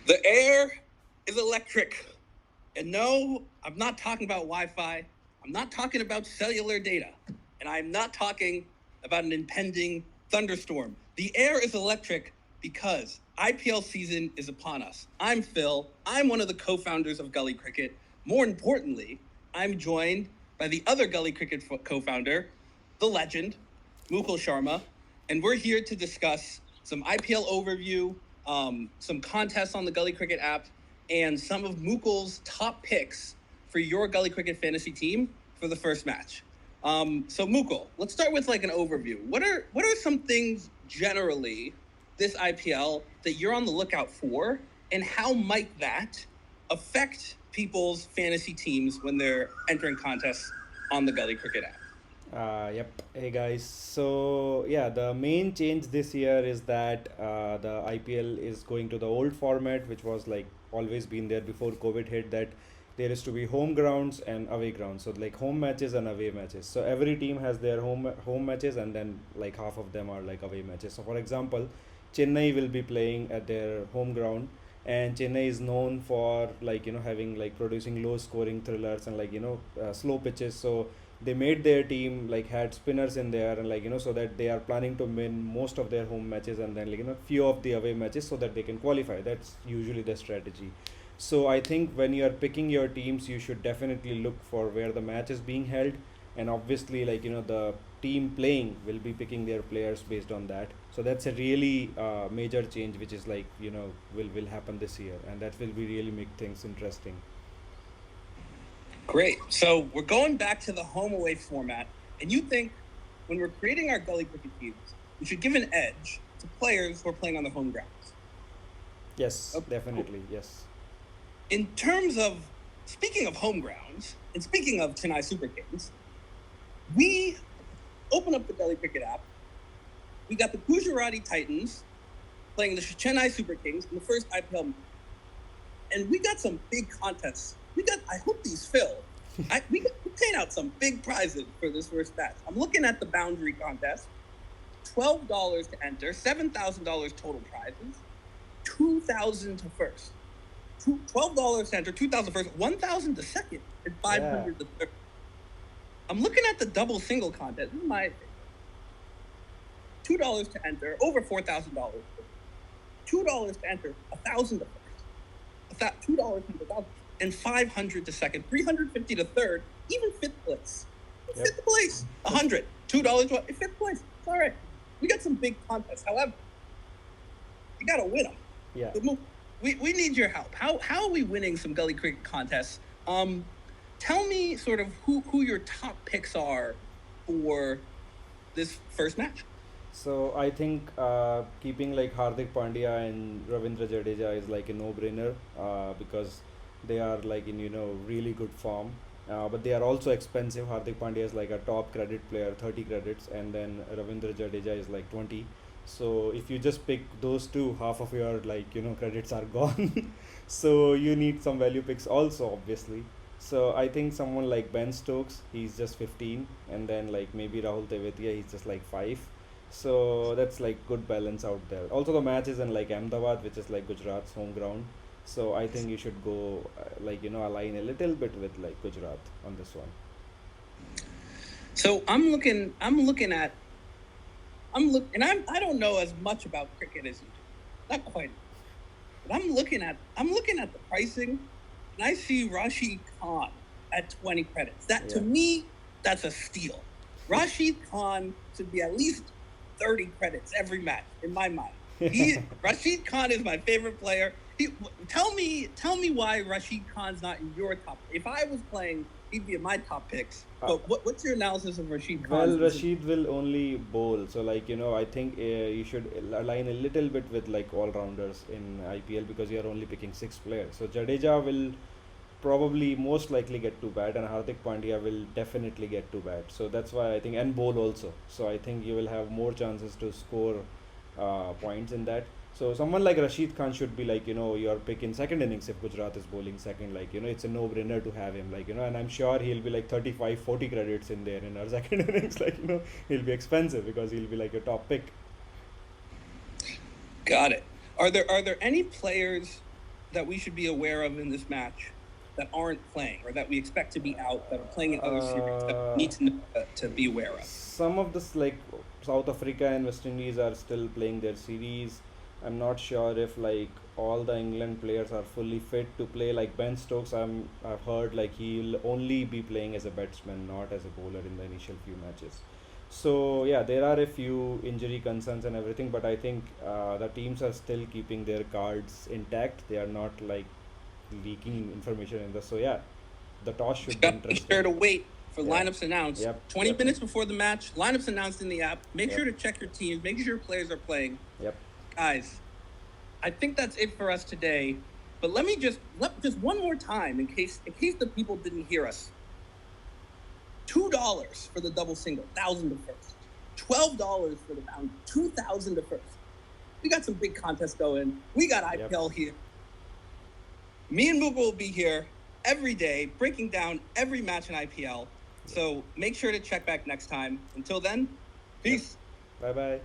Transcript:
The air is electric. And no, I'm not talking about Wi-Fi. I'm not talking about cellular data. And I'm not talking about an impending thunderstorm. The air is electric because IPL season is upon us. I'm Phil. I'm one of the co-founders of Gully Cricket. More importantly, I'm joined by the other Gully Cricket co-founder, the legend, Mukul Sharma. And we're here to discuss some IPL overview, some contests on the Gully Cricket app, and some of Mukul's top picks for your Gully Cricket fantasy team for the first match. So Mukul, let's start with like an overview. What are some things generally this IPL that you're on the lookout for, and how might that affect people's fantasy teams when they're entering contests on the Gully Cricket app? Yep. Hey guys. So yeah, the main change this year is that the IPL is going to the old format, which was like always been there before COVID hit. That there is to be home grounds and away grounds. So like home matches and away matches. So every team has their home matches, and then like half of them are like away matches. So for example, Chennai will be playing at their home ground, and Chennai is known for like having like producing low scoring thrillers and like slow pitches. So they made their team like had spinners in there, and like so that they are planning to win most of their home matches, and then like few of the away matches so that they can qualify. That's usually the strategy. So I think when you are picking your teams, you should definitely look for where the match is being held, and obviously like the team playing will be picking their players based on that. So that's a really major change, which is like will happen this year, and that will be really make things interesting. Great. So we're going back to the home away format, and you think when we're creating our Gully Cricket teams, we should give an edge to players who are playing on the home grounds. Yes, Okay, definitely. cool. Yes. In terms of speaking of home grounds, and speaking of Chennai Super Kings, we open up the Gully Cricket app. We got the Gujarati Titans playing the Chennai Super Kings in the first IPL, and we got some big contests. I hope these fill. We paid out some big prizes for this first match. I'm looking at the boundary contest. $12 to enter, $7,000 total prizes, $2,000 to first. $12 to enter, $2,000 first, $1,000 to second, and $500 to third. I'm looking at the double single contest. This is my $2 to enter, over $4,000. $2 to enter, $1,000 to first. $2 to enter, and $500 to second, $350 to third, even fifth place. Yep. Fifth place, $100, $2 to fifth place. It's all right. We got some big contests. However, you got to win them. Yeah. We need your help. How are we winning some Gully Cricket contests? Tell me sort of who your top picks are for this first match. So I think keeping like Hardik Pandya and Ravindra Jadeja is like a no-brainer because they are like in really good form. But they are also expensive. Hardik Pandya is like a top credit player, 30 credits, and then Ravindra Jadeja is like 20. So if you just pick those two, half of your like credits are gone. So you need some value picks also, obviously. So I think someone like Ben Stokes, he's just 15, and then like maybe Rahul Tewatia, he's just like 5. So that's like good balance out there. Also the match is in like Ahmedabad, which is like Gujarat's home ground. So I think you should go like align a little bit with like Gujarat on this one. So I don't know as much about cricket as you do. Not quite. But I'm looking at the pricing, and I see Rashid Khan at 20 credits. That to me, that's a steal. Rashid Khan should be at least 30 credits every match in my mind. Rashid Khan is my favorite player. Tell me why Rashid Khan's not in your top. If I was playing, he'd be in my top picks. But what's your analysis of Rashid Khan? Well, Rashid will only bowl, so like I think you should align a little bit with like all rounders in IPL because you are only picking 6 players. So Jadeja will probably most likely get to bat, and Hardik Pandya will definitely get to bat. So that's why I think, and bowl also. So I think you will have more chances to score points in that. So someone like Rashid Khan should be like your pick in second innings if Gujarat is bowling second. Like it's a no-brainer to have him. Like and I'm sure he'll be like 35, 40 credits in there in our second innings. Like he'll be expensive because he'll be like a top pick. Got it. Are there any players that we should be aware of in this match that aren't playing, or that we expect to be out, that are playing in other series that we need to know to be aware of? Some of this, like South Africa and West Indies, are still playing their series. I'm not sure if like all the England players are fully fit to play. Like Ben Stokes, I've heard like he'll only be playing as a batsman, not as a bowler in the initial few matches. So yeah, there are a few injury concerns and everything, but I think the teams are still keeping their cards intact. They are not like leaking information in the. So yeah, the toss should be Be interesting. sure to wait for Yeah. lineups announced. Yep. 20 Yep. minutes before the match, lineups announced in the app. Make Yep. sure to check your teams. Make sure players are playing. Yep. Guys, I think that's it for us today. But let me just one more time in case the people didn't hear us. $2 for the double single, 1,000 to first. $12 for the boundary, 2,000 to first. We got some big contests going. We got IPL here. Me and Mukul will be here every day, breaking down every match in IPL. So make sure to check back next time. Until then, peace. Bye bye.